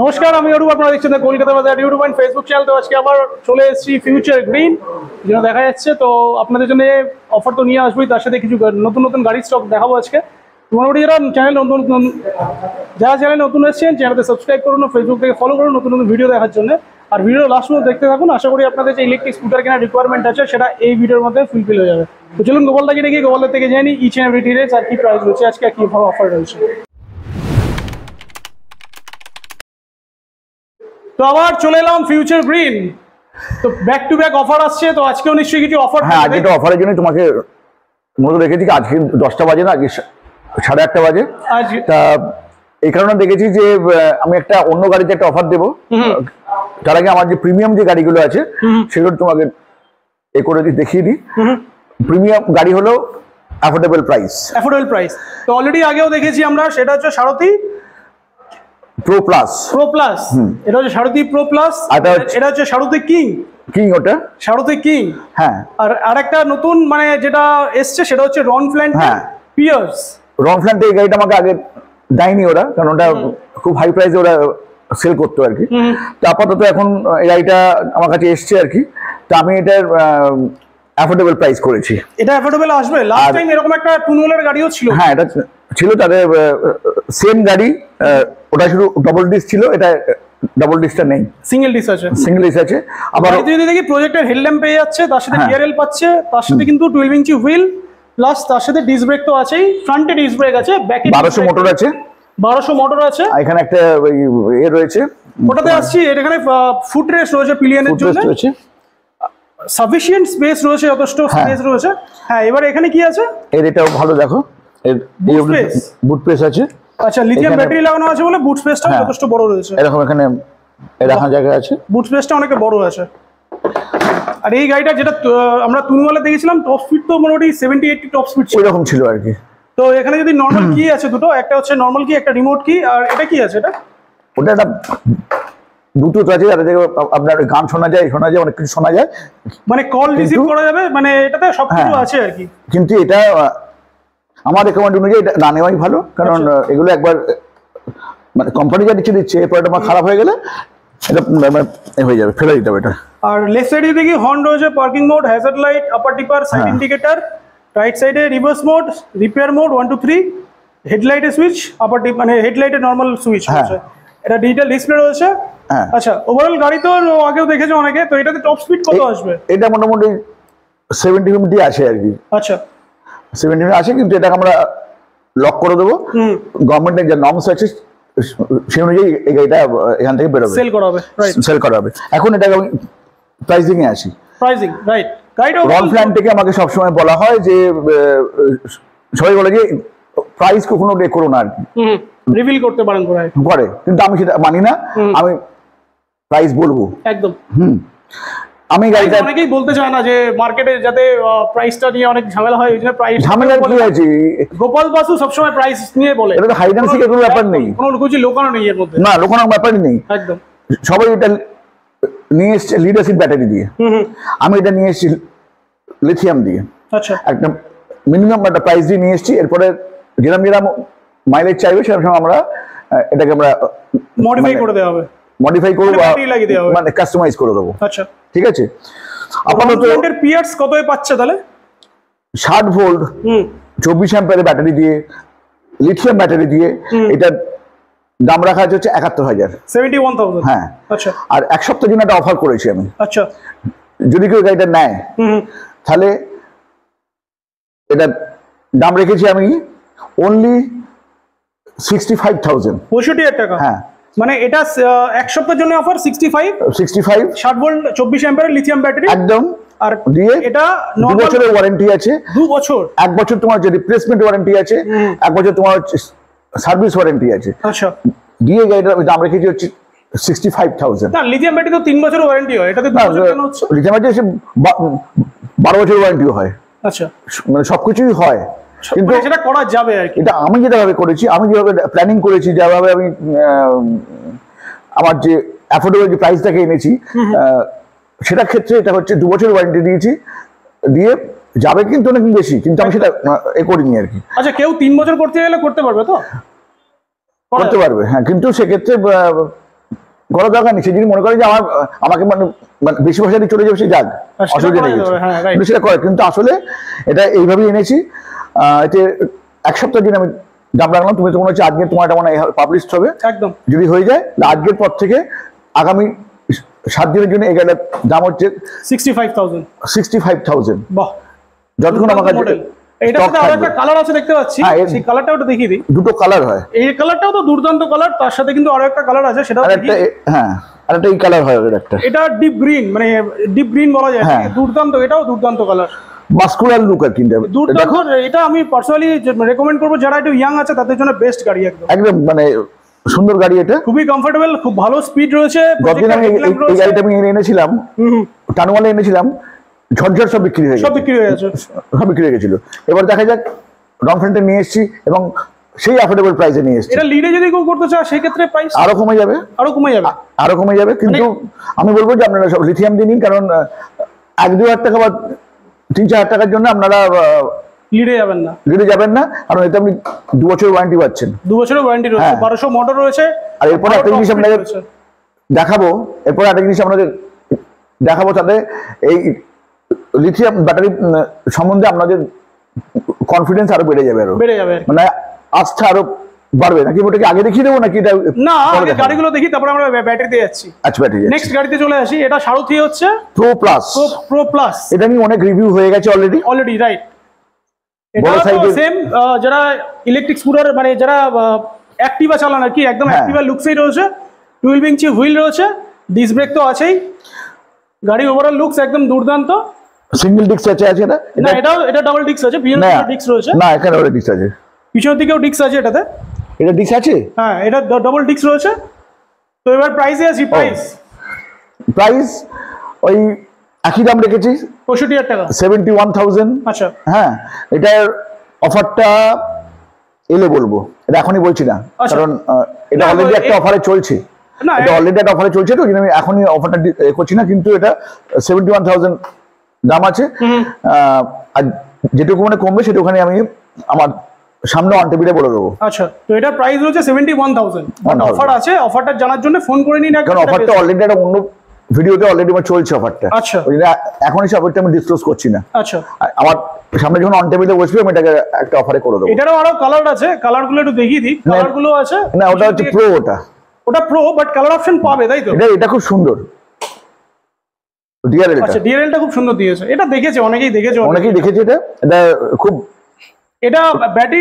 নমস্কার, আমি অরূপ। আপনারা দেখছেন কলকাতা বাজার ইউটিউব অ্যান্ড ফেসবুক চ্যানেল। তো আজকে আবার চলে এসেছি ফিউচার গ্রিন, যেটা দেখা যাচ্ছে। তো আপনাদের জন্য অফার তো নিয়ে আসবোই, তার সাথে কিছু নতুন নতুন গাড়ির স্টক দেখাবো আজকে। মোটামুটি যারা চ্যানেল নতুন এসেছেন, চ্যানেলকে সাবস্ক্রাইব করুন, ফেসবুক থেকে ফলো করুন নতুন নতুন ভিডিও দেখার জন্য। আর ভিডিও লাস্ট পর্যন্ত দেখতে থাকুন। আশা করি আপনাদের যে ইলেকট্রিক স্কুটার কেনার রিকোয়ারমেন্ট আছে সেটা এই ভিডিওর মধ্যে ফুলফিল হয়ে যাবে। তো চলুন গোপালদাকে ডেকে গোপালদার থেকে জানি ইচ অ্যান্ড এভরি ডিটেইলস আর কি প্রাইস রয়েছে, আজকে কি অফার রয়েছে। তো আবার চলে এলাম ফিউচার গ্রিন। তো ব্যাক টু ব্যাক অফার আসছে, তো আজকেও নিশ্চয়ই কিছু অফার। হ্যাঁ, আজকে তো অফারের জন্য তোমাকে মূলত দেখেছি আজকে 10টা বাজে না, আজকে 8:30 বাজে। তা এই কারণে দেখেছি যে আমি একটা অন্য গাড়িতে একটা অফার দেবো। তার আগে আমার যে প্রিমিয়াম যে গাড়িগুলো আছে সেগুলো তোমাকে এ করে দেখিয়ে দিই। প্রিমিয়াম গাড়ি হলো অ্যাফোর্ডেবল প্রাইস। তো অলরেডি আগেও দেখেছি আমরা, সেটা হচ্ছে সারথি প্রো প্লাস। এটা হচ্ছে সারথি প্রো প্লাস, এটা হচ্ছে সারথি কিং। ওটা সারথি কিং। হ্যাঁ, আর আরেকটা নতুন মানে যেটা এসছে সেটা হচ্ছে রন ফ্ল্যান্ট পিয়ার্স। রন ফ্ল্যান্ট এই গাড়িটা আমাকে আগে দেয়নি ওরা, কারণ ওটা খুব হাই প্রাইসে ওরা সেল করতো আর কি। তো আপাতত এখন এই গাড়িটা আমার কাছে এসছে আর কি। তো আমি এটার অ্যাফোর্ডেবল প্রাইস করেছি। এটা অ্যাফোর্ডেবল আসবে। লাস্ট টাইম এরকম একটা টুনওয়েলের গাড়িও ছিল। হ্যাঁ, এটা ছিল তাদের সেম গাড়ি, ওটা শুধু ডবল ডিস্ক ছিল, এটা ডবল ডিস্কটা নেই, সিঙ্গেল ডিস্ক আছে। আবার যদি দেখি প্রজেক্টের হেডল্যাম্প পেয়ে যাচ্ছে, তার সাথে টিআরএল পাচ্ছে, তার সাথে কিন্তু 12 ইঞ্চি হুইল, প্লাস তার সাথে ডিস্ক ব্রেক তো আছেই। ফ্রন্টে ডিস্ক ব্রেক আছে, ব্যাকে 1200 মোটর আছে। 1200 মোটর আছে। এখানে একটা এ রয়েছে, ওটাতে আসছি। এখানে ফুট রেস্ট রয়েছে পিলিয়নের জন্য, সাফিসিয়েন্ট স্পেস রয়েছে, যথেষ্ট স্পেস রয়েছে। হ্যাঁ, এবার এখানে কি আছে? এটাও ভালো, দেখো বুট স্পেস আছে। আচ্ছা, লিথিয়াম ব্যাটারি লাগানো আছে বলে বুট স্পেসটা যথেষ্ট বড় রয়েছে। এরকম এখানে রাখার জায়গা আছে, বুট স্পেসটা অনেক বড় আছে। আর এই গাড়িটা যেটা আমরা তুনওয়ালে দেখেছিলাম, টপ স্পিড তো মোটামুটি 70-80 টপ স্পিড ছিল, এরকম ছিল আর কি। তো এখানে যদি নরমাল কি আছে দুটো, একটা হচ্ছে নরমাল কি, একটা রিমোট কি। আর এটা কি আছে? এটা ওটা একটা ব্লুটুথ আছে, যাতে আপনার গান শোনা যায়, অনেক কিছু শোনা যায়, মানে কল রিসিভ করা যাবে, মানে এটাতে সবকিছু আছে আর কি। কিন্তু এটা আমার রেকমেন্ড অনুযায়ী এটা না নেওয়াই ভালো, কারণ এগুলো একবার মানে কোম্পানি যা দিচ্ছে এরপর এটা খারাপ হয়ে গেলে এটা হয়ে যাবে, ফেলে দিতে হবে এটা। আর লেফট সাইডে দেখি হর্ন রয়েছে, parking mode, hazard light, upper dipper, side indicator. Right সাইডে রিভার্স মোড, রিপেয়ার মোড 1 2 3, হেডলাইটের সুইচ, আপার টিপ মানে হেডলাইটের নরমাল সুইচ রয়েছে। এটা ডিজিটাল ডিসপ্লে রয়েছে। আচ্ছা, ওভারঅল গাড়ি তো আগেও দেখেছে অনেকে। তো এটাতে টপ স্পিড কত আসবে? এটা মোটামুটি 70 আসে আর কি। আচ্ছা, 70 আসে, কিন্তু এটাকে আমরা লক করে দেবো। গভর্নমেন্টের যে নর্মস আছে সেই অনুযায়ী এই গাড়িটা এখান থেকে বেরোবে, সেল করা হবে। এখন এটাকে আমি প্রাইসিং এ আসি। Pricing, right. রন ফ্ল্যান্ট থেকে আমাকে সবসময় বলা হয় যে সবাই বলে যে প্রাইস কখনো করো না আর কি, রিভিল করতে পারেন করে, কিন্তু আমি সেটা মানি না। আমি প্রাইস বলবো একদম। আমি গাড়িটা অনেকেই বলতে চায় না যে মার্কেটে যাতে প্রাইসটা নিয়ে অনেক ঝামেলা হয়, ওই জন্য প্রাইস ঝামেলার কি আছে। গোপাল বাসু সবসময় প্রাইস নিয়ে বলে, এটা তো হাইড এন্ড সিকের কোনো ব্যাপার নেই, কোনো কিছু লোকানো নেই এর মধ্যে। না, লোকানোর ব্যাপারই নেই একদম। সবাই এটা নিয়ে এসছে লিড অ্যাসিড ব্যাটারি দিয়ে, আমি এটা নিয়ে এসেছি লিথিয়াম দিয়ে। আচ্ছা, একটা মিনিমাম একটা প্রাইস দিয়ে নিয়ে এসেছি। এরপরে যেরকম মাইলেজ চাইবে সেরকম আমরা এটাকে আমরা মডিফাই করে দেওয়া হবে, মডিফাই করব, মানে কাস্টমাইজ করে দেবো। আচ্ছা, ঠিক আছে। আপাতত এর পিয়ার্স কতই পাচ্ছে তাহলে? 60 ভোল্ট 24 অ্যাম্পিয়ারের ব্যাটারি দিয়ে, লিথিয়াম ব্যাটারি দিয়ে। এটা দাম রাখা হচ্ছে 71,000, 71,000। হ্যাঁ, আচ্ছা। আর এক সপ্তাহের জন্য একটা অফার করেছি আমি। আচ্ছা, যদি কেউ গাড়িটা নেয় তাহলে এটা দাম রেখেছি আমি অনলি 65,000, 65,000 টাকা। হ্যাঁ, মানে এটা এক সপ্তাহের জন্য অফার 65 60 ভোল্ট 24 অ্যাম্পিয়ারের লিথিয়াম ব্যাটারি একদম। আর দিয়ে এটা 2 বছরের ওয়ারেন্টি আছে। 2 বছর, 1 বছর তোমার যে রিপ্লেসমেন্ট ওয়ারেন্টি আছে, 1 বছর তোমার সার্ভিস ওয়ারেন্টি আছে। আচ্ছা, দিয়ে গাড়িটার দাম রেখেছি হচ্ছে 65,000। না, লিথিয়াম ব্যাটারি তো 3 বছরের ওয়ারেন্টি হয়, এটাতে 2 বছর কেন হচ্ছে? লিথিয়াম ব্যাটারি 12 বছরের ওয়ারেন্টিও হয়। আচ্ছা, মানে সবকিছুই হয়, কিন্তু সেটা করা যাবে আর কি। এটা আমি যেভাবে করেছি, আমি যেভাবে প্ল্যানিং করেছি, যেভাবে আমি আমার যে অ্যাফোর্ডেবল যে প্রাইসটাকে এনেছি, সেটা ক্ষেত্রে এটা হচ্ছে 2 বছরের ওয়ারেন্টি দিয়েছি। দিয়ে যাবে কিন্তু অনেক বেশি, কিন্তু আমি সেটা এ করিনি আর কি। আচ্ছা, কেউ 3 বছর করতে গেলে করতে পারবে তো? করতে পারবে, হ্যাঁ, কিন্তু সেক্ষেত্রে করার দরকার নেই। সে যদি মনে করে যে আমাকে মানে বেশি পয়সা দিয়ে চলে যাবে, সে যাক, অসুবিধা নেই, সেটা করে। কিন্তু আসলে এটা এইভাবেই এনেছি। এতে এক সপ্তাহের জন্য আমি দাম রাখলাম। তুমি তো মনে হচ্ছে আজকে তোমার এটা মানে পাবলিশ হবে, একদম যদি হয়ে যায় আজকের পর থেকে আগামী 7 দিনের জন্য এই গাড়িটার দাম হচ্ছে 65,000। বাহ, যতক্ষণ আমার কাছে এটাতে আরো একটা কালার আছে দেখতে পাচ্ছি, সেই কালারটা ওটা দেখিয়ে দিই। দুটো কালার হয়, এই কালারটাও তো দুর্দান্ত কালার, তার সাথে কিন্তু আরো একটা কালার আছে, সেটাও দেখিয়ে। হ্যাঁ, আর একটা এই কালার হয়, একটা এটা ডিপ গ্রিন, মানে ডিপ গ্রিন বলা যায়, দুর্দান্ত, এটাও দুর্দান্ত কালার, মাস্কুলার লুক আর কি দুর্দান্ত। এটা আমি পার্সোনালি রেকমেন্ড করব যারা একটু ইয়াং আছে তাদের জন্য বেস্ট গাড়ি, একদম একদম মানে সুন্দর গাড়ি। এটা খুবই কমফোর্টেবল, খুব ভালো স্পিড রয়েছে। গতদিন আমি এই গাড়িটা আমি এনেছিলাম, টানুয়ালে এনেছিলাম, ঝরঝর সব বিক্রি হয়ে গেছে, সব বিক্রি হয়ে গেছিল। এবার দেখা যাক রংফ্রন্টে নিয়ে এসেছি এবং সেই অ্যাফোর্ডেবল প্রাইসে নিয়ে এসেছি। এটা লিডে যদি কেউ করতে চায় সেই ক্ষেত্রে প্রাইস আরো কমে যাবে, আরো কমে যাবে। কিন্তু আমি বলবো যে আপনারা সব লিথিয়াম দিয়ে নিন, কারণ 1-2 হাজার টাকা বা 3-4 হাজার টাকার জন্য আপনারা লিডে যাবেন না, কারণ এতে আপনি 2 বছরের ওয়ারেন্টি পাচ্ছেন। 2 বছরের ওয়ারেন্টি রয়েছে, 1200 মোটর রয়েছে। আর এরপর একটা জিনিস আপনাদের দেখাবো, তাতে এই লিথিয়াম ব্যাটারি সম্বন্ধে আপনাদের কনফিডেন্স আরো বেড়ে যাবে, মানে আস্থা আরো বাড়বে। নাকি ওটাকে আগে দেখিয়ে দেবো নাকি? না, আগে গাড়িগুলো দেখি, তারপর আমরা ব্যাটারিতে যাচ্ছি। আচ্ছা, ব্যাটারি নেক্সট গাড়িতে চলে আসি। এটা সারথি হচ্ছে প্রো প্লাস। এটা নিয়ে অনেক রিভিউ হয়ে গেছে অলরেডি, রাইট। এটা তো সেম, যারা ইলেকট্রিক স্কুটার মানে যারা অ্যাক্টিভা চালান আর কি, একদম অ্যাক্টিভা লুকসই রয়েছে। 12 ইঞ্চি হুইল রয়েছে, ডিস্ক ব্রেক তো আছেই। গাড়ি ওভারঅল লুকস একদম দুর্দান্ত। সিঙ্গেল ডিস্ক আছে এটা? না, এটা ডাবল ডিস্ক আছে, পিছনের দিকে ডিস্ক রয়েছে। না, এখানে ওটা ডিস্ক আছে, পিছনের দিকেও ডিস্ক আছে এটাতে। এটা ডিস্ক আছে? হ্যাঁ, এটা ডাবল ডিস্ক রয়েছে। তো এবার প্রাইসে আসি। প্রাইস ওই একই দাম রেখেছি, 65,000 টাকা, 71,000। আচ্ছা, হ্যাঁ, এটার অফারটা এলে বলবো, এটা এখনই বলছি না, কারণ এটা অলরেডি একটা অফারে চলছে। এটা অলরেডি একটা অফারে চলছে, তো আমি এখনই অফারটা করছি না। কিন্তু এটা 71,000 দাম আছে। আর যেটুকু মানে কমবে সেটুকুখানি আমি আমার সামনে অন টেবিলে বলে দেবো। আচ্ছা, তো এটা প্রাইস রয়েছে 71,000। অফার আছে, অফারটা জানার জন্য ফোন করে নিন। কারণ অফারটা অলরেডি একটা অন্য ভিডিওতে অলরেডি আমার চলছে অফারটা। আচ্ছা, এখন এই অফারটা আমি ডিসক্লোজ করছি না। আচ্ছা, আমার সামনে যখন অন টেবিলে বসবে আমি এটাকে একটা অফারে করে দেবো। এটারও আরো কালার আছে, কালারগুলো একটু দেখিয়ে দিই। কালারগুলো আছে না, ওটা হচ্ছে প্রো, ওটা প্রো, বাট কালার অপশন পাবে, তাই তো? এটা খুব সুন্দর ডিআরএল। আচ্ছা, ডিআরএলটা খুব সুন্দর দিয়েছে। এটা দেখেছে অনেকেই দেখেছে। এটা খুব, এটা ব্যাটারি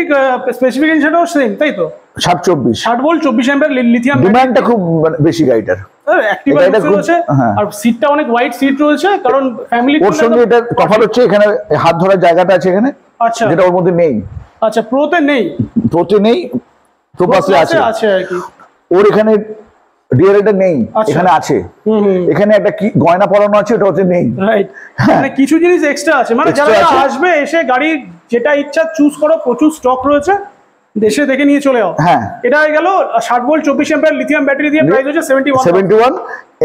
স্পেসিফিকেশনটাও সেম, তাই তো? 60 ভোল্ট 24 অ্যাম্পিয়ার লিথিয়াম। ডিমান্ডটা খুব বেশি গাড়িটার। অ্যাক্টিভা রয়েছে, আর সিটটা অনেক ওয়াইড সিট রয়েছে, কারণ ফ্যামিলি। ওর সঙ্গে এটা তফাৎ হচ্ছে এখানে হাত ধরার জায়গাটা আছে এখানে, আচ্ছা, যেটা ওর মধ্যে নেই। আচ্ছা, প্রোতে নেই, প্রো প্লাসে আছে আর কি। ওর এখানে ডিআরএলটা নেই, এখানে আছে। এখানে একটা কি গয়না পরানো আছে, ওটা হচ্ছে নেই, রাইট। মানে কিছু জিনিস এক্সট্রা আছে, মানে যারা আসবে এসে গাড়ি যেটা ইচ্ছা চুজ করো, প্রচুর স্টক রয়েছে, দেশে দেখে নিয়ে চলে যাও। হ্যাঁ, এটা হয়ে গেল 60 ভোল্ট 24 অ্যাম্পিয়ার লিথিয়াম ব্যাটারি দিয়ে, প্রাইস হচ্ছে 71।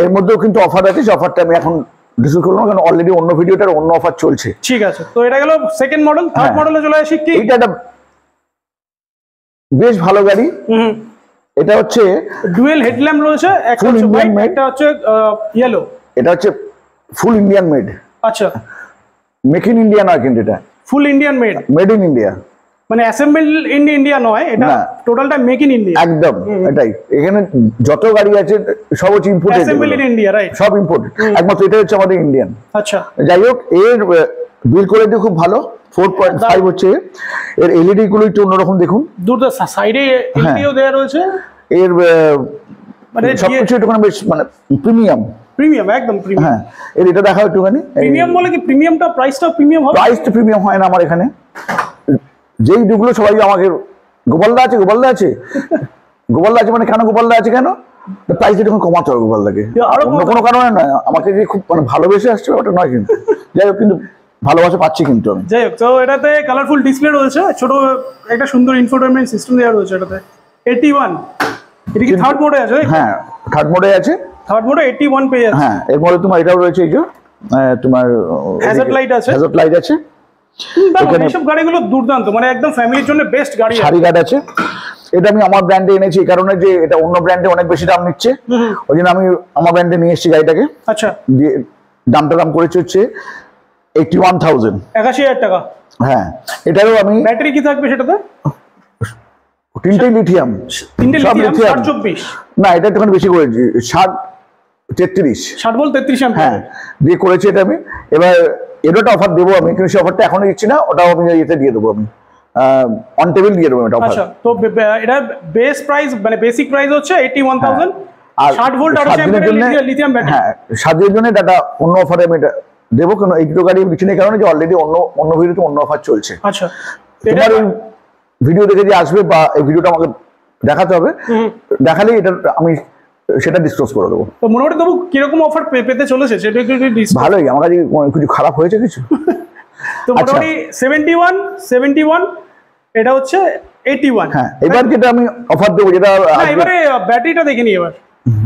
এর মধ্যেও কিন্তু অফার আছে, অফারটা আমি এখন ডিসকাস করলাম, কারণ অলরেডি অন্য ভিডিওটার অন্য অফার চলছে। ঠিক আছে, তো এটা গেল সেকেন্ড মডেল। থার্ড মডেলে চলে আসি। কি এটা একটা বেশ ভালো গাড়ি। এটা হচ্ছে ডুয়েল হেডল্যাম্প রয়েছে, একটা হচ্ছে হোয়াইট, একটা হচ্ছে ইয়েলো। এটা হচ্ছে ফুল ইন্ডিয়ান মেড। আচ্ছা, মেক ইন ইন্ডিয়া নয়, কিন্তু এটা ফুল ইন্ডিয়ান মেড ইন ইন্ডিয়া, মানে অ্যাসেম্বল ইন ইন্ডিয়া নয়, এটা টোটালটা মেক ইন ইন্ডিয়া। একদম এটাই। এখানে যত গাড়ি আছে সব হচ্ছে imported, assemble in India, right, সব ইম্পোর্টেড। একমাত্র এটা হচ্ছে আমাদের ইন্ডিয়ান। আচ্ছা, যাই হোক, এর বিল কোয়ালিটি খুব ভালো, 4.5 হচ্ছে। এর এলইডি গুলো একটু অন্যরকম দেখুন, দুটো সাইডে এলইডিও দেয়া রয়েছে। এর মানে সবকিছু একটু বেশ মানে প্রিমিয়াম, একদম প্রিমিয়াম। হ্যাঁ, এর এটা দেখাও একটুখানি। প্রিমিয়াম বলে কি প্রিমিয়ামটা প্রাইসটা প্রিমিয়াম হবে? প্রাইসটা প্রিমিয়াম হয় না আমার এখানে। যেই দুগুলো সবাই আমাকে গোপালদা আছে মানে কেন গোপালদা আছে কেন? প্রাইস একটু কমাতে হবে গোপালদাকে, অন্য কোনো কারণে নয়। আমাকে যে খুব মানে ভালোবেসে আসছে ওটা নয়, কিন্তু যাই হোক, কিন্তু ভালোবাসা পাচ্ছি কিন্তু আমি। যাই হোক, তো এটাতে কালারফুল ডিসপ্লে রয়েছে, ছোট একটা সুন্দর ইনফোটেইনমেন্ট সিস্টেম দেওয়া রয়েছে এটাতে। 81, এটা কি থার্ড মোডে আছে? হ্যাঁ, থার্ড মোডে আছে। থার্ড মোডে 81 পেয়ে যাচ্ছে। হ্যাঁ, এর মধ্যে তোমার এটাও রয়েছে, এই যে তোমার হ্যাজার্ড লাইট আছে। এসব গাড়িগুলো দুর্দান্ত, মানে একদম ফ্যামিলির জন্য বেস্ট গাড়ি। সারি গার্ড আছে। এটা আমি আমার ব্র্যান্ডে এনেছি এই কারণে যে এটা অন্য ব্র্যান্ডে অনেক বেশি দাম নিচ্ছে, ওই জন্য আমি আমার ব্র্যান্ডে নিয়ে এসেছি গাড়িটাকে। আচ্ছা, দামটা দাম করেছে হচ্ছে 81,000, 81,000 টাকা। হ্যাঁ, এটারও আমি ব্যাটারি কি থাকবে সেটাতে? তিনটেই লিথিয়াম, সব লিথিয়াম। 24 না, এটা একটু বেশি করেছি, 60 ভোল্ট 33 অ্যাম্পিয়ার। হ্যাঁ, দিয়ে করেছি এটা আমি। এবার এরটা অফার দেবো আমি, কিন্তু সেই অফারটা এখনো দিচ্ছি না, ওটাও আমি এতে দিয়ে দেবো, আমি অন টেবিল দিয়ে দেবো এটা অফার। আচ্ছা, তো এটা বেস প্রাইস মানে বেসিক প্রাইস হচ্ছে 81,000, আর 60 ভোল্ট 28 অ্যাম্পিয়ারের লিথিয়াম ব্যাটারি। হ্যাঁ, 7 দিনের জন্য এটা অন্য অফারে আমি এটা দেবো, কেন এই দুটো গাড়ি দিচ্ছি না কারণে যে অলরেডি অন্য ভিডিওতে অন্য অফার চলছে। আচ্ছা, তোমার ভিডিও দেখে যে আসবে বা এই ভিডিওটা আমাকে দেখাতে হবে, দেখালেই এটা আমি সেটা ডিসক্লোজ করে দেবো। তো মোটামুটি তবু কিরকম অফার পেতে চলেছে সেটা একটু ভালোই, আমার কাছে কিছু খারাপ হয়েছে কিছু? তো মোটামুটি 71 এটা হচ্ছে 81। হ্যাঁ, এবার যেটা আমি অফার দেবো, যেটা এবারে ব্যাটারিটা দেখে নি, এবার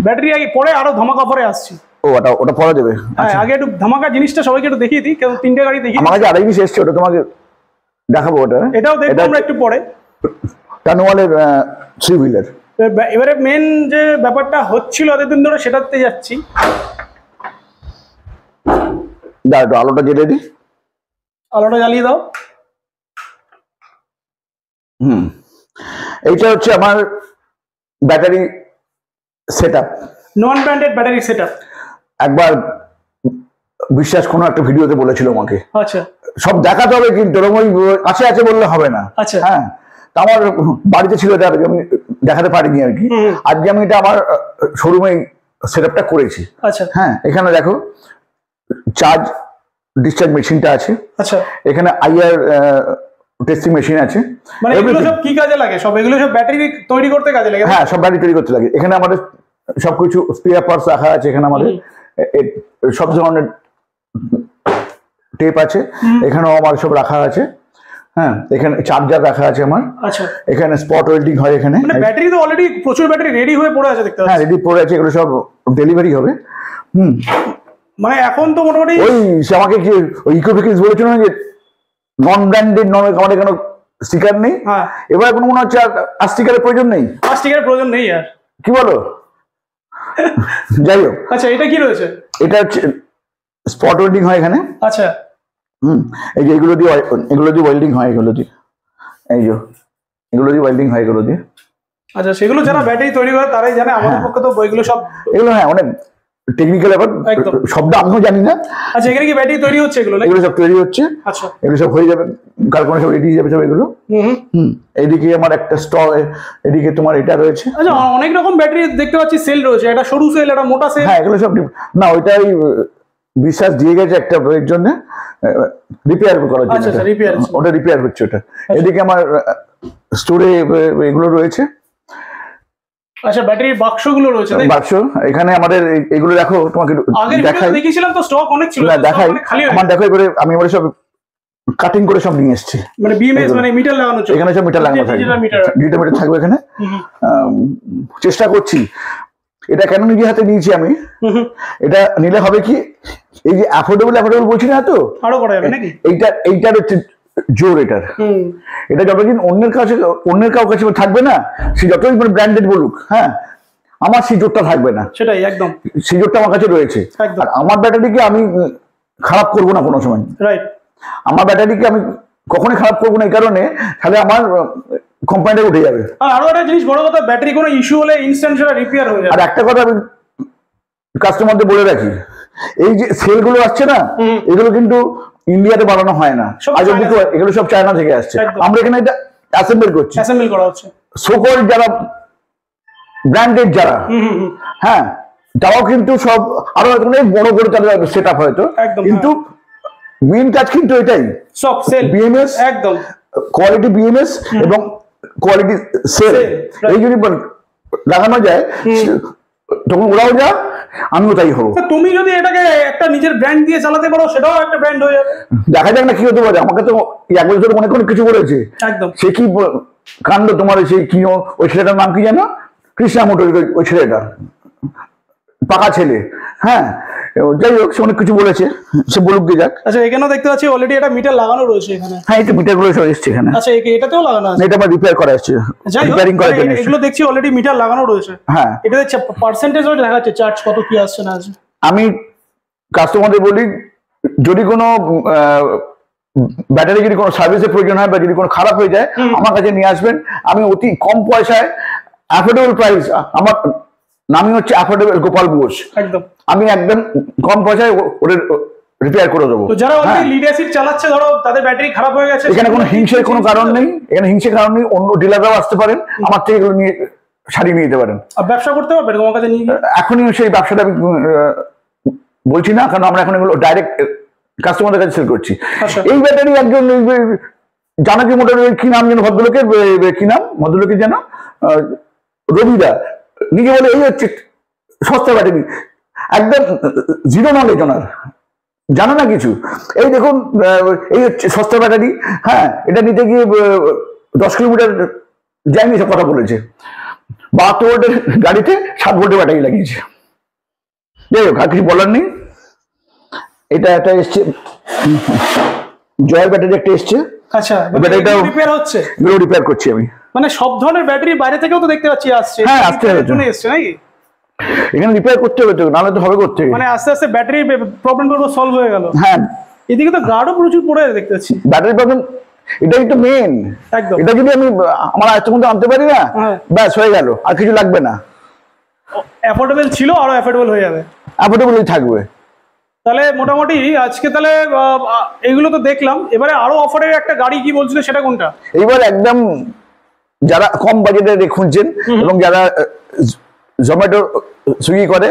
ব্যাটারি আগে পরে আরো ধামাকা অফারে আসছি। ওটা পরে দেবে। হ্যাঁ, আগে একটু ধামাকা জিনিসটা সবাইকে একটু দেখিয়ে দিই, কারণ তিনটে গাড়ি দেখি। আমার কাছে আরেক জিনিস এসছে, ওটা তোমাকে দেখাবো। এটাও দেখবো আমরা একটু পরে। টানুয়ালের 3 হুইলার। এবারে মেন যে ব্যাপারটা হচ্ছিল এতদিন ধরে সেটাতে যাচ্ছি। একটু আলোটা জ্বেলে দিই। আলোটা জ্বালিয়ে দাও। এইটা হচ্ছে আমার battery setup, non branded battery setup. একবার বিশ্বাস কোনো একটা ভিডিওতে বলেছিল আমাকে। আচ্ছা, সব দেখাতে হবে, কিন্তু ওই আছে বললে হবে না। আচ্ছা, হ্যাঁ, তা আমার বাড়িতে ছিল, এটা আমি দেখাতে পারিনি আর কি। আজকে আমি এটা আমার শোরুমে সেটআপটা করেছি। আচ্ছা, হ্যাঁ, এখানে দেখো চার্জ ডিসচার্জ মেশিনটা আছে। আচ্ছা, এখানে আইআর টেস্টিং মেশিন আছে। মানে এগুলো সব কি কাজে লাগে? সব এগুলো সব ব্যাটারি তৈরি করতে কাজে লাগে? হ্যাঁ, সব ব্যাটারি তৈরি করতে লাগে। এখানে আমাদের সবকিছু স্পেয়ার পার্টস রাখা আছে। এখানে আমাদের সব ধরনের টেপ আছে, এখানেও আমার সব রাখা আছে। হ্যাঁ, এখানে চার্জার রাখা আছে আমার। আচ্ছা, এখানে স্পট ওয়েল্ডিং হয় এখানে। মানে ব্যাটারি তো অলরেডি প্রচুর ব্যাটারি রেডি হয়ে পড়ে আছে দেখতে পাচ্ছি। হ্যাঁ, রেডি পড়ে আছে, এগুলো সব ডেলিভারি হবে। মানে এখন তো মোটামুটি ওই আমাকে কি ওই ইকোভিকিস বলেছিল না যে নন ব্র্যান্ডেড নন, আমাদের কোনো স্টিকার নেই। এবার কোনো মনে হচ্ছে আর স্টিকারের প্রয়োজন নেই। স্টিকারের প্রয়োজন নেই আর কি বলো? যাই হোক, আচ্ছা, এটা কি রয়েছে? এটা হচ্ছে স্পট ওয়েল্ডিং হয় এখানে। আচ্ছা, এই যে এগুলো দিয়ে ওয়েল্ডিং হয়, এগুলো দিয়ে, এই যে এগুলো দিয়ে ওয়েল্ডিং হয় এগুলো দিয়ে। আচ্ছা, সেগুলো যারা ব্যাটারি তৈরি করে তারাই জানে, আমাদের পক্ষে তো এগুলো সব এগুলো হ্যাঁ অনেক টেকনিক্যাল ব্যাপার, শব্দ আমিও জানি না। আচ্ছা, এখানে কি ব্যাটারি তৈরি হচ্ছে? এগুলো সব তৈরি হচ্ছে। আচ্ছা, এগুলো সব হয়ে যাবে, কারখানা সব রেডি হয়ে যাবে সব এগুলো। এইদিকে আমার একটা স্টক, এদিকে তোমার এটা রয়েছে। আচ্ছা, অনেক রকম ব্যাটারি দেখতে পাচ্ছি, সেল রয়েছে, একটা সরু সেল, একটা মোটা সেল। হ্যাঁ, এগুলো সব না, ওইটাই বিশ্বাস দিয়ে গেছে একটা এর জন্য রিপেয়ার করার জন্য। ওটা রিপেয়ার হচ্ছে ওটা। এদিকে আমার স্টোরে এগুলো রয়েছে। আচ্ছা, ব্যাটারির বাক্সগুলো রয়েছে, বাক্স এখানে আমাদের এগুলো দেখো, তোমাকে দেখাই। দেখেছিলাম তো, স্টক অনেক ছিল, না দেখাই আমার, দেখো এবারে আমি এবারে সব কাটিং করে সব নিয়ে এসেছি। মানে বিএমএস মানে মিটার লাগানো আছে এখানে, সব মিটার লাগানো থাকবে, ডিজিটাল মিটার থাকবে এখানে। চেষ্টা করছি। এটা কেন নিজে হাতে নিয়েছি আমি, এটা নিলে হবে কি, এই যে অ্যাফোর্ডেবল বলছি না, তো আরো করা যাবে নাকি? এইটার হচ্ছে জোর এটার। এটা যতদিন অন্যের কাউ কাছে থাকবে না, সে যতদিন ব্র্যান্ডেড বলুক, হ্যাঁ, আমার সেই জোরটা থাকবে না। সেটাই একদম, সেই জোরটা আমার কাছে রয়েছে। আর আমার ব্যাটারিকে আমি খারাপ করবো না কোনো সময়। রাইট, আমার ব্যাটারিকে আমি কখনোই খারাপ করবো না, এই কারণে তাহলে আমার কোম্পানিটা উঠে যাবে। আর আরো একটা জিনিস, বড় কথা, ব্যাটারি কোনো ইস্যু হলে ইনস্ট্যান্ট সেটা রিপেয়ার হয়ে যাবে। আর একটা কথা আমি কাস্টমারদের বলে রাখি, এই যে সেলগুলো আসছে না, এগুলো কিন্তু ইন্ডিয়াতে বানানো হয় না, এগুলো সব চায়না থেকে আসছে। আমরা এখানে এটা অ্যাসেম্বল করছি, অ্যাসেম্বল করা হচ্ছে। সোকল যারা ব্র্যান্ডেড যারা, হ্যাঁ, তারাও কিন্তু সব আরো অনেক বড় করে তাদের সেট আপ হয়তো, কিন্তু মেইন কাজ কিন্তু এটাই, সব সেল, বিএমএস, একদম কোয়ালিটি বিএমএস এবং কোয়ালিটি সেল। এই যদি লাগানো যায় তখন ওরাও যা, আমিও তাই হবো। তুমি যদি এটাকে একটা নিজের ব্র্যান্ড দিয়ে চালাতে পারো, সেটাও একটা ব্র্যান্ড হয়ে যাবে। দেখা যাক না কি হতে পারে। আমাকে তো এক বছর অনেক কিছু বলেছে। একদম, সে কি কাণ্ড তোমার, সেই কি ওই ছেলেটার নাম কি জানো, কৃষ্ণা মোটর, ওই ছেলেটা পাকা ছেলে। হ্যাঁ, যাই হোক সে অনেক কিছু বলেছে, সে বলুক গে যাক। আচ্ছা এখানেও দেখতে পাচ্ছি অলরেডি একটা মিটার লাগানো রয়েছে এখানে। হ্যাঁ এই মিটার গুলো সব এসছে এখানে। আচ্ছা এটাতেও লাগানো আছে? এটা আমার রিপেয়ার করা আছে, রিপেয়ারিং করার জন্য এগুলো দেখছি অলরেডি মিটার লাগানো রয়েছে। হ্যাঁ এটা পার্সেন্টেজ ওই দেখাচ্ছে চার্জ কত কি আসছে না আছে। আমি কাস্টমারদের বলি যদি কোনো ব্যাটারি যদি কোনো সার্ভিসের প্রয়োজন হয় বা যদি কোনো খারাপ হয়ে যায় আমার কাছে নিয়ে আসবেন, আমি অতি কম পয়সায় অ্যাফোর্ডেবল প্রাইস, আমার নামই হচ্ছে অ্যাফোর্ডেবল গোপাল বোস, একদম আমি একদম কম পয়সায় ওদের রিপেয়ার করে দেবো। তো যারা অলরেডি লিড অ্যাসিড চালাচ্ছে, ধরো তাদের ব্যাটারি খারাপ হয়ে গেছে, এখানে কোনো হিংসের কোনো কারণ নেই, এখানে হিংসের কারণ নেই, অন্য ডিলাররাও আসতে পারেন আমার থেকে এগুলো নিয়ে সারিয়ে নিয়ে যেতে পারেন। আর ব্যবসা করতে পারবেন তোমার কাছে নিয়ে? এখনই সেই ব্যবসাটা আমি বলছি না, কারণ আমরা এখন এগুলো ডাইরেক্ট কাস্টমারদের কাছে সেল করছি। এই ব্যাটারি একজন জানাকি মোটর কি নাম যেন ভদ্রলোকের, কি নাম ভদ্রলোকের যেন, রবিদা নিজে বলে এই হচ্ছে সস্তা ব্যাটারি, একদম জিরো নলেজ ওনার, জানে না কিছু। এই দেখুন এই হচ্ছে সস্তা ব্যাটারি, হ্যাঁ এটা নিতে গিয়ে 10 কিলোমিটার যায়নি, সব কথা বলেছে। 72 ভোল্টের গাড়িতে 7 ভোল্টের ব্যাটারি লাগিয়েছে। যাই হোক আর কিছু বলার নেই। এটা একটা এসছে জয়ের ব্যাটারি, একটা এসছে। আচ্ছা ব্যাটারিটা রিপেয়ার হচ্ছে, এগুলো রিপেয়ার করছি আমি। মানে সব ধরনের ব্যাটারি বাইরে থেকেও তো দেখতে পাচ্ছি আসছে। হ্যাঁ আসতে হবে, জন্য এসছে নাকি? এখানে রিপেয়ার করতে হবে তো, নাহলে তো হবে করতে। মানে আস্তে আস্তে ব্যাটারি প্রবলেমগুলো সলভ হয়ে গেল। হ্যাঁ এদিকে তো গার্ডও প্রচুর পড়ে দেখতে পাচ্ছি। ব্যাটারি প্রবলেম এটাই তো মেন। একদম, এটা যদি আমি আমার আয়ত্তের মধ্যে আনতে পারি না, ব্যাস হয়ে গেল, আর কিছু লাগবে না। অ্যাফোর্ডেবল ছিল, আরো অ্যাফোর্ডেবল হয়ে যাবে, অ্যাফোর্ডেবলই থাকবে। তাহলে মোটামুটি আজকে তাহলে এগুলো তো দেখলাম, এবারে আরো অফারের একটা গাড়ি কি বলছিল সেটা কোনটা? এইবার একদম যারা কম বাজেটে খুঁজছেন এবং যারা জোম্যাটো সুইগি করে,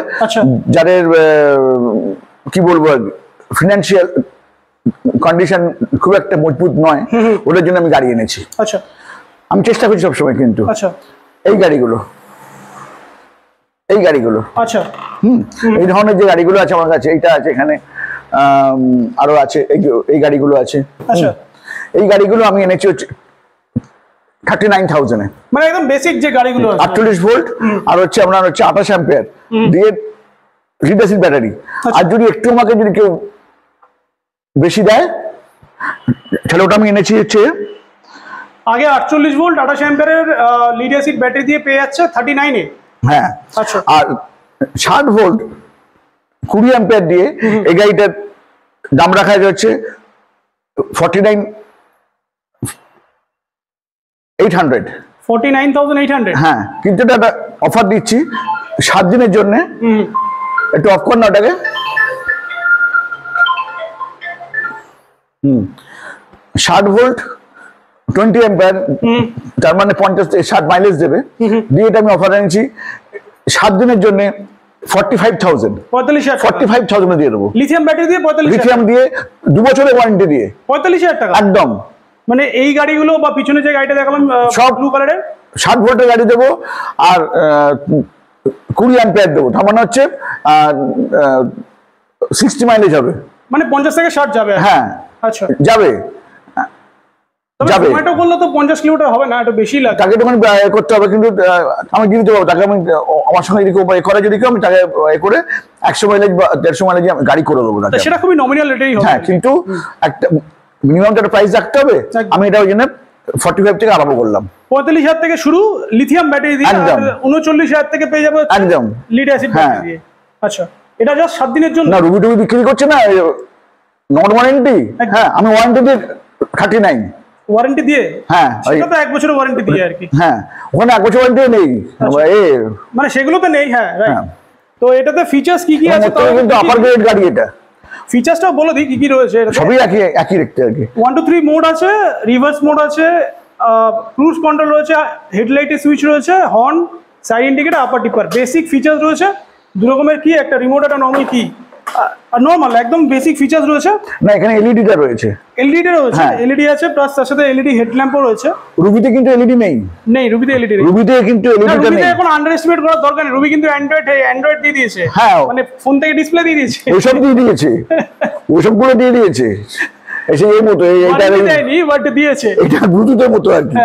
যাদের কি বলবো ফিনান্সিয়াল কন্ডিশন খুব একটা মজবুত নয়, ওদের জন্য আমি গাড়ি এনেছি। আচ্ছা আমি চেষ্টা করছি সবসময়, কিন্তু আচ্ছা এই গাড়িগুলো আচ্ছা এই ধরনের যে গাড়িগুলো আছে আমার কাছে, এইটা আছে এখানে, আরো আছে এই গাড়িগুলো আছে। আচ্ছা এই গাড়িগুলো আমি এনেছি হচ্ছে 39,000 এ, মানে একদম বেসিক যে গাড়িগুলো আছে, 48 ভোল্ট আর হচ্ছে আপনার হচ্ছে 28 অ্যাম্পিয়ার দিয়ে লিড অ্যাসিড ব্যাটারি। আর যদি একটু আমাকে যদি কেউ বেশি দেয় তাহলে ওটা আমি এনেছি হচ্ছে আগে 48 ভোল্ট 28 অ্যাম্পিয়ারের লিড অ্যাসিড ব্যাটারি দিয়ে পেয়ে যাচ্ছে 39 এ। হ্যাঁ আচ্ছা, আর 60 ভোল্ট 20 অ্যাম্পিয়ার দিয়ে এই গাড়িটার দাম রাখা যাচ্ছে 49,800। হ্যাঁ, কিন্তু একটা অফার দিচ্ছি 7 দিনের জন্য। একটু অফ কর না ওটাকে। 60 ভোল্ট 20 অ্যাম্পিয়ার, তার মানে 50-60 মাইলেজ দেবে, দিয়ে এটা আমি অফার এনেছি 7 দিনের জন্য 45,000 দিয়ে দেবো। লিথিয়াম ব্যাটারি দিয়ে 45,000, লিথিয়াম দিয়ে 2 বছরের ওয়ারেন্টি দিয়ে 45,000 টাকা একদম। মানে এই গাড়িগুলো বা পিছনে যে গাড়িটা দেখালাম সব ব্লু কালারের 60 ভোল্টের গাড়ি দেবো আর 20 অ্যাম্পিয়ার দেবো, তার মানে হচ্ছে 60 মাইলেজ হবে, মানে 50 থেকে 60 যাবে। হ্যাঁ আচ্ছা যাবে যাবে। জোম্যাটো করলে তো 50 কিলোমিটার হবে না, একটু বেশি লাগে, তাকে একটুখানি করতে হবে, কিন্তু আমি দিয়ে দিতে পারবো তাকে। আমি আমার সঙ্গে যদি করে যদি কেউ, আমি তাকে করে 100 মাইলেজ বা 150 মাইলেজ গাড়ি করে দেবো তাকে। সেটা খুবই নমিনাল রেটেই হবে। হ্যাঁ, কিন্তু একটা মিনিমাম একটা প্রাইস রাখতে হবে। আমি এটা ওই জন্য 45 থেকে আরম্ভ করলাম। 45,000 থেকে শুরু লিথিয়াম ব্যাটারি দিয়ে, 39,000 থেকে পেয়ে যাবে একদম লিড অ্যাসিড ব্যাটারি দিয়ে। আচ্ছা, এটা জাস্ট 7 দিনের জন্য। না, রুবি টুবি বিক্রি করছে না, নট ওয়ারেন্টি। হ্যাঁ, আমি ওয়ারেন্টি দিয়ে 39 ওয়ারেন্টি দিয়ে। হ্যাঁ, সেটা তো 1 বছরের ওয়ারেন্টি দিয়ে আর কি। হ্যাঁ, ওখানে 1 বছর ওয়ারেন্টি নেই, মানে সেগুলোতে নেই। হ্যাঁ রাইট। তো এটাতে ফিচার্স কি কি আছে? তাহলে কিন্তু আপার গ্রেড গাড়ি এটা। ফিচার্সটাও বলে দিই কি কি রয়েছে। সবই একই দেখতে আর কি। 1 2 3 মোড আছে, রিভার্স মোড আছে, ক্রুজ কন্ট্রোল রয়েছে, হেডলাইটের সুইচ রয়েছে, হর্ন, সাইড ইন্ডিকেটর, আপার টিপার, বেসিক ফিচার্স রয়েছে। দু রকমের কি, একটা রিমোট, একটা নরমাল কি, আর নরমাল একদম বেসিক ফিচার্স রয়েছে। না, এখানে এলইডিটা রয়েছে। এলইডি রয়েছে, এলইডি আছে, প্লাস তার সাথে এলইডি হেডল্যাম্পও রয়েছে। রুবিতে কিন্তু এলইডি নেই। রুবিতে এলইডি নেই। রুবিতে কিন্তু এলইডিটা নেই। এখন আন্ডার এস্টিমেট করার দরকার নেই। রুবি কিন্তু অ্যান্ড্রয়েড দিয়ে দিয়েছে। হ্যাঁ, মানে ফোন থেকে ডিসপ্লে দিয়ে দিয়েছে। ওইসব দিয়ে দিয়েছে, ওইসবগুলো দিয়ে দিয়েছে। এসে এই মতো এইটা দেয়নি, বাট দিয়েছে। এটা ব্লুটুথের মতো আর কি,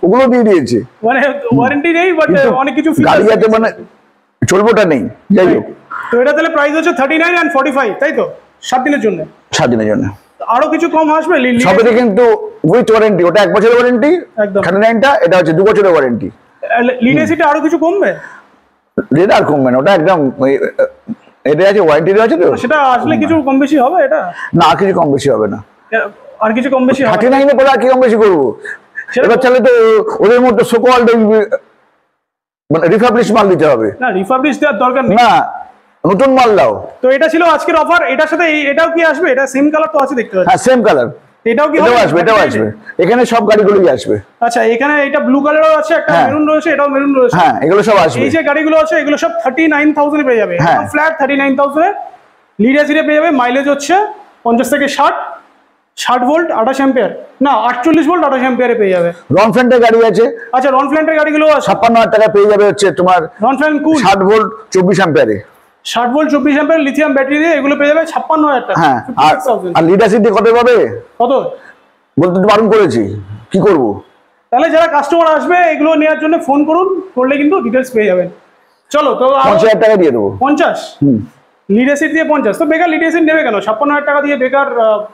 ওগুলো দিয়ে দিয়েছে। মানে ওয়ারেন্টি নেই, বাট অনেক কিছু গাড়ি আছে, মানে চলবোটা নেই। যাই হোক, তো এটা তাহলে প্রাইস হচ্ছে 39 and 45, তাই তো? 7 দিনের জন্য। 7 দিনের জন্য আরো কিছু কম আসবে? সবই কিন্তু উইথ ওয়ারেন্টি, ওটা 1 বছরের ওয়ারেন্টি, একদম 39টা, এটা হচ্ছে 2 বছরের ওয়ারেন্টি। লিড এসিটা আরো কিছু কমবে? লিড আর কমবে না, ওটা একদম এটা আছে ওয়ারেন্টি আছে তো, সেটা আসলে কিছু কম বেশি হবে? এটা না, আর কিছু কম বেশি হবে না। আর কিছু কম বেশি হবে? 39 এর পরে আর কি কম বেশি করবো? এবার চাইলে তো ওদের মধ্যে সোকল্ড মানে রিফাবলিশ মাল দিতে হবে। না, রিফাবলিশ দেওয়ার দরকার নেই, না, নতুন মাল দাও। তো এটা ছিল আজকের অফার। এটার সাথে এটাও কি আসবে? এটা সেম কালার তো আছে দেখতে পাচ্ছি। হ্যাঁ, সেম কালার। এটাও কি আসবে? এটাও আসবে, এখানে সব গাড়িগুলোই আসবে। আচ্ছা, এখানে এটা ব্লু কালারও আছে, একটা মেরুন রয়েছে, এটাও মেরুন রয়েছে। হ্যাঁ, এগুলো সব আসবে। এই যে গাড়িগুলো আছে এগুলো সব 39,000 এ পেয়ে যাবে, একদম ফ্ল্যাট 39,000 এ। লিড এসিতে পেয়ে যাবে, মাইলেজ হচ্ছে 50 থেকে 60 ভোল্ট 28 অ্যাম্পিয়ার, না 48 ভোল্ট 28 অ্যাম্পিয়ারে পেয়ে যাবে। রনফ্ল্যান্টের গাড়ি আছে। আচ্ছা, রনফ্ল্যান্টের গাড়িগুলো 56,000 টাকা পেয়ে যাবে হচ্ছে তোমার রনফ্ল্যান্ট কুল 60 volt 24 অ্যাম্পিয়ারে। 60 volt 24 ampere lithium battery দিয়ে এগুলো পেয়ে যাবে 56,000 টাকা। হ্যাঁ, আর লিড এসিড কত পাবে? কত বলতে তো বারণ করেছি, কি করব? তাহলে যারা কাস্টমার আসবে এগুলো নেওয়ার জন্য ফোন করুন, করলে কিন্তু ডিটেলস পেয়ে যাবেন। চলো, তো 50,000 টাকা দিয়ে দেবো। 50? লিড এসিড দিয়ে 50? তো বেকার লিড এসিড নেবে কেন? 56,000 টাকা দিয়ে বেকার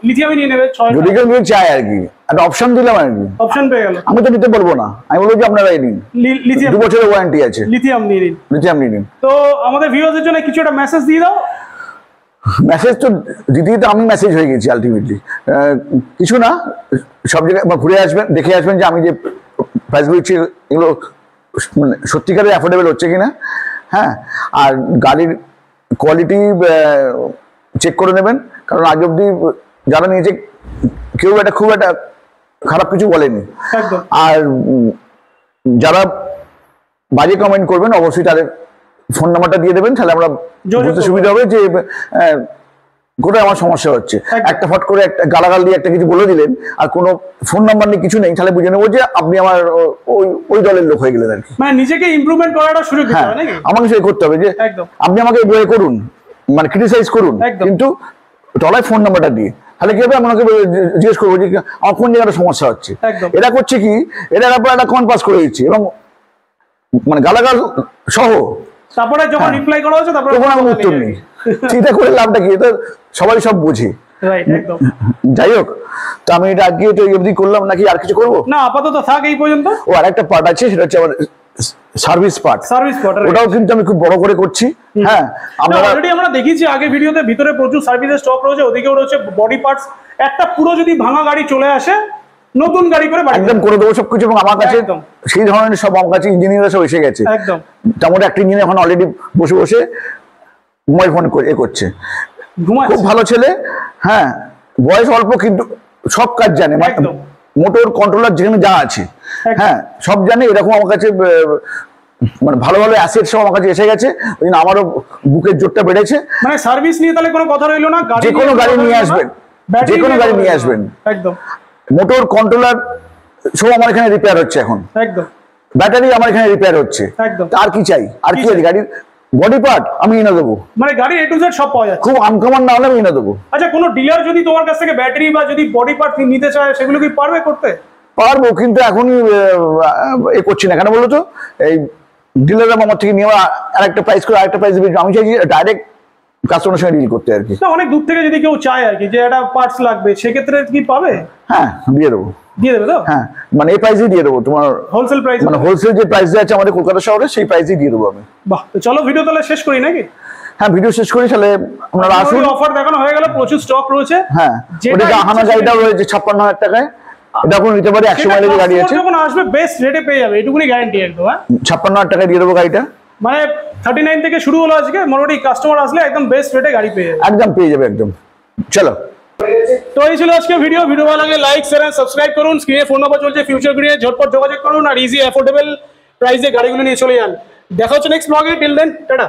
লিথিয়ামই নিয়ে নেবে। যদি কেউ নিয়ে চায় আর কি, একটা অপশন দিলাম আর কি, অপশন পেয়ে গেল। আমি তো নিতে বলবো না, আমি বলবো যে আপনারা নিন, লিথিয়াম 2 বছরের ওয়ারেন্টি আছে, লিথিয়াম নিয়ে নিন। লিথিয়াম নিয়ে নিন। তো আমাদের ভিউয়ারদের জন্য কিছু একটা মেসেজ দিয়ে দাও। মেসেজ তো দিদি, তো আমি মেসেজ হয়ে গেছি আলটিমেটলি। কিছু না, সব জায়গায় ঘুরে আসবেন, দেখে আসবেন যে আমি যে প্রাইসগুলো দিচ্ছি এগুলো মানে সত্যিকারের অ্যাফোর্ডেবল হচ্ছে কিনা। হ্যাঁ, আর গাড়ির কোয়ালিটি চেক করে নেবেন, কারণ আজ অব্দি যারা নিয়েছে কেউ একটা খুব একটা খারাপ কিছু বলেনি। আর যারা বাজে কমেন্ট করবেন অবশ্যই তাদের ফোন নাম্বারটা দিয়ে দেবেন, তাহলে আমরা বুঝতে সুবিধা হবে যে কোথায় আমার সমস্যা হচ্ছে। একটা ফট করে একটা গালাগাল দিয়ে একটা কিছু বলে দিলেন আর কোনো ফোন নাম্বার নেই, কিছু নেই, তাহলে বুঝে নেবো যে আপনি আমার ওই দলের লোক হয়ে গেলেন আর কি। মানে নিজেকে ইমপ্রুভমেন্ট করাটা শুরু করতে হবে নাকি? আমাকে সেটা করতে হবে যে আপনি আমাকে বয়ে করুন, মানে ক্রিটিসাইজ করুন, কিন্তু তলায় ফোন নাম্বারটা দিয়ে, তাহলে কি হবে? আমাকে জিজ্ঞেস করবো যে আমার কোন জায়গাটা সমস্যা হচ্ছে। এরা করছে কি, এরা একটা কন পাস করে দিচ্ছে এবং মানে গালাগাল সহ, তারপরে যখন রিপ্লাই করা হচ্ছে তারপরে তখন আমার উত্তর নেই। চিন্তা করে লাভটা কি? তো সবাই সব বোঝে। যাই হোক, তো আমি এটা আজকে তো অবধি করলাম, নাকি আর কিছু করবো? না, আপাতত থাক এই পর্যন্ত। ও আর একটা পার্ট আছে, সেটা হচ্ছে আমার সার্ভিস পার্ট। ওটাও কিন্তু আমি খুব বড় করে করছি। হ্যাঁ, আমরা দেখেছি আগে ভিডিওতে, ভিতরে প্রচুর সার্ভিসের স্টক রয়েছে, ওদিকেও রয়েছে বডি পার্টস। একটা পুরো যদি ভাঙা গাড়ি চলে আসে, নতুন গাড়ি করে একদম করে দেবো সবকিছু। এবং আমার কাছে সেই ধরনের সব আমার কাছে ইঞ্জিনিয়ার সব এসে গেছে। একদম, তেমন একটা ইঞ্জিনিয়ার এখন অলরেডি বসে বসে মোবাইল ফোন করছে, খুব ভালো ছেলে। হ্যাঁ, বয়স অল্প কিন্তু সব কাজ জানে, মোটর কন্ট্রোলার যেখানে যা আছে হ্যাঁ সব জানে। এরকম আমার কাছে মানে ভালো ভালো অ্যাসেট সব আমার কাছে এসে গেছে, ওই জন্য আমারও বুকের জোরটা বেড়েছে। মানে সার্ভিস নিয়ে তাহলে কোনো কথা রইলো না, যে কোনো গাড়ি নিয়ে আসবেন, যে কোনো গাড়ি নিয়ে আসবেন। একদম, মোটর কন্ট্রোলার সব আমার এখানে রিপেয়ার হচ্ছে এখন। একদম, ব্যাটারি আমার এখানে রিপেয়ার হচ্ছে। একদম, আর কি চাই? আর কি আছে? গাড়ির বডি পার্ট আমি এনে দেবো, মানে গাড়ির এ টু জেড সব পাওয়া যাচ্ছে, খুব আনকমন না হলে আমি এনে দেবো। আচ্ছা, কোনো ডিলার যদি তোমার কাছ থেকে ব্যাটারি বা যদি বডি পার্ট নিতে চায়, সেগুলো কি পারবে করতে? পারবো, কিন্তু এখনই এ করছি না। কেন বলো তো? এই ডিলাররা আমার থেকে নিয়ে আরেকটা প্রাইস করে আরেকটা প্রাইস দিবে। আমি চাইছি ডাইরেক্ট কাস্টমারের সঙ্গে ডিল করতে আর কি। অনেক দূর থেকে যদি কেউ চায় আর কি যে একটা পার্টস লাগবে, সেক্ষেত্রে কি পাবে? হ্যাঁ, দিয়ে দেবো। দিয়ে দেবে তো? হ্যাঁ, মানে এই প্রাইসেই দিয়ে দেবো, তোমার হোলসেল প্রাইস, মানে হোলসেল যে প্রাইস আছে আমাদের কলকাতা শহরে, সেই প্রাইসেই দিয়ে দেবো আমি। বাহ, তো চলো ভিডিও তাহলে শেষ করি নাকি? হ্যাঁ, ভিডিও শেষ করি। তাহলে আপনারা আসুন। অফার দেখানো হয়ে গেল, প্রচুর স্টক রয়েছে। হ্যাঁ, ওটা জাহানা গাড়িটাও রয়েছে 56,000 টাকায়। এটা এখন নিতে পারে, 100 মাইলের গাড়ি আছে। যখন আসবে বেস্ট রেটে পেয়ে যাবে, এটুকুনি গ্যারান্টি একদম। হ্যাঁ, 56,000 টাকায় দিয়ে দেবো গাড়িটা। মানে 39 থেকে শুরু হলো আজকে, মোটামুটি কাস্টমার আসলে একদম বেস্ট রেটে গাড়ি পেয়ে যাবে। একদম পেয়ে যাবে একদম। চলো, তো এই ছিল আজকে ভিডিও। ভিডিও ভালো লাগে লাইক শেয়ার এন্ড সাবস্ক্রাইব করুন। স্ক্রিনে ফোন নাম্বার চলছে, ফিউচার গ্রিনে ঝটপট যোগাযোগ করুন আর ইজি অ্যাফোর্ডেবল প্রাইসে গাড়িগুলো নিয়ে চলে যান। দেখা হচ্ছে নেক্সট ব্লগে। Till then, tata.